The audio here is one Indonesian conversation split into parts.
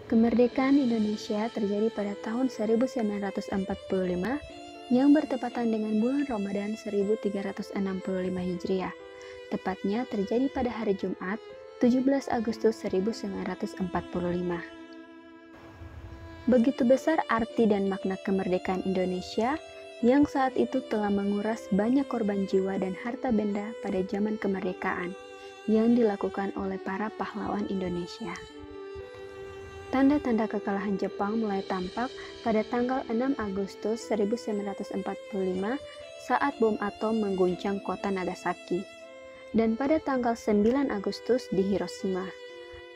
Kemerdekaan Indonesia terjadi pada tahun 1945 yang bertepatan dengan bulan Ramadan 1365 Hijriah. Tepatnya terjadi pada hari Jumat, 17 Agustus 1945. Begitu besar arti dan makna kemerdekaan Indonesia yang saat itu telah menguras banyak korban jiwa dan harta benda pada zaman kemerdekaan yang dilakukan oleh para pahlawan Indonesia. Tanda-tanda kekalahan Jepang mulai tampak pada tanggal 6 Agustus 1945 saat bom atom mengguncang kota Nagasaki, dan pada tanggal 9 Agustus di Hiroshima.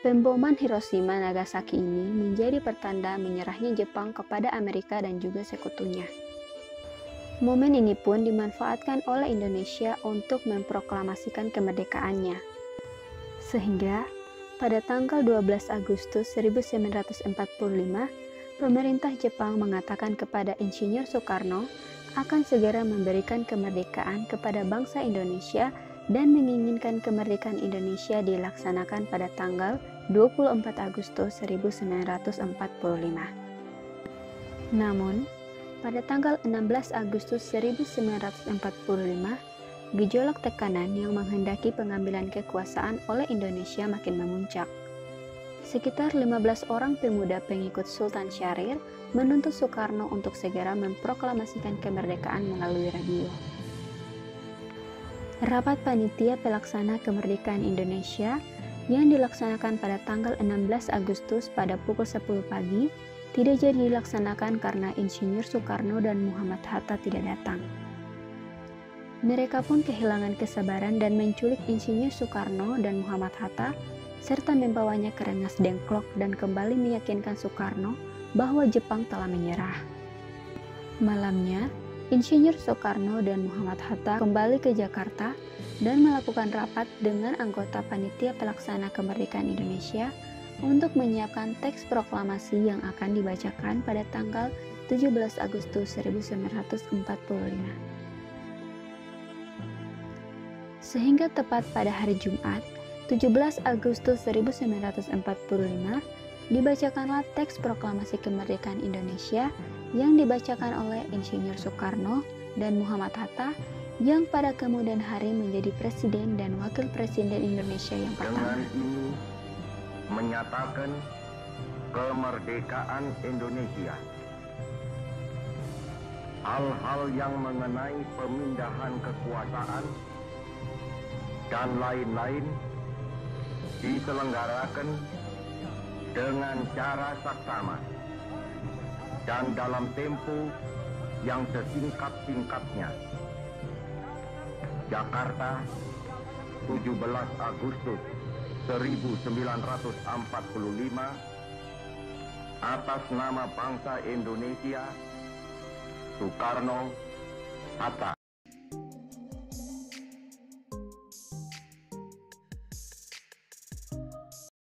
Pemboman Hiroshima Nagasaki ini menjadi pertanda menyerahnya Jepang kepada Amerika dan juga sekutunya. Momen ini pun dimanfaatkan oleh Indonesia untuk memproklamasikan kemerdekaannya. Sehingga pada tanggal 12 Agustus 1945, pemerintah Jepang mengatakan kepada Insinyur Soekarno akan segera memberikan kemerdekaan kepada bangsa Indonesia dan menginginkan kemerdekaan Indonesia dilaksanakan pada tanggal 24 Agustus 1945. Namun, pada tanggal 16 Agustus 1945, gejolak tekanan yang menghendaki pengambilan kekuasaan oleh Indonesia makin memuncak. Sekitar 15 orang pemuda pengikut Sultan Syahrir menuntut Soekarno untuk segera memproklamasikan kemerdekaan melalui radio. Rapat Panitia Pelaksana Kemerdekaan Indonesia yang dilaksanakan pada tanggal 16 Agustus pada pukul 10 pagi tidak jadi dilaksanakan karena Insinyur Soekarno dan Muhammad Hatta tidak datang. Mereka pun kehilangan kesabaran dan menculik Insinyur Soekarno dan Muhammad Hatta serta membawanya ke Rengas Dengklok dan kembali meyakinkan Soekarno bahwa Jepang telah menyerah. Malamnya, Insinyur Soekarno dan Muhammad Hatta kembali ke Jakarta dan melakukan rapat dengan anggota Panitia Pelaksana Kemerdekaan Indonesia untuk menyiapkan teks proklamasi yang akan dibacakan pada tanggal 17 Agustus 1945. Sehingga tepat pada hari Jumat, 17 Agustus 1945, dibacakanlah teks proklamasi kemerdekaan Indonesia yang dibacakan oleh Insinyur Soekarno dan Muhammad Hatta yang pada kemudian hari menjadi Presiden dan Wakil Presiden Indonesia yang pertama. Dengan ini menyatakan kemerdekaan Indonesia. Hal-hal yang mengenai pemindahan kekuasaan dan lain-lain diselenggarakan dengan cara saksama dan dalam tempo yang sesingkat-singkatnya. Jakarta, 17 Agustus 1945, atas nama bangsa Indonesia, Soekarno, Hatta.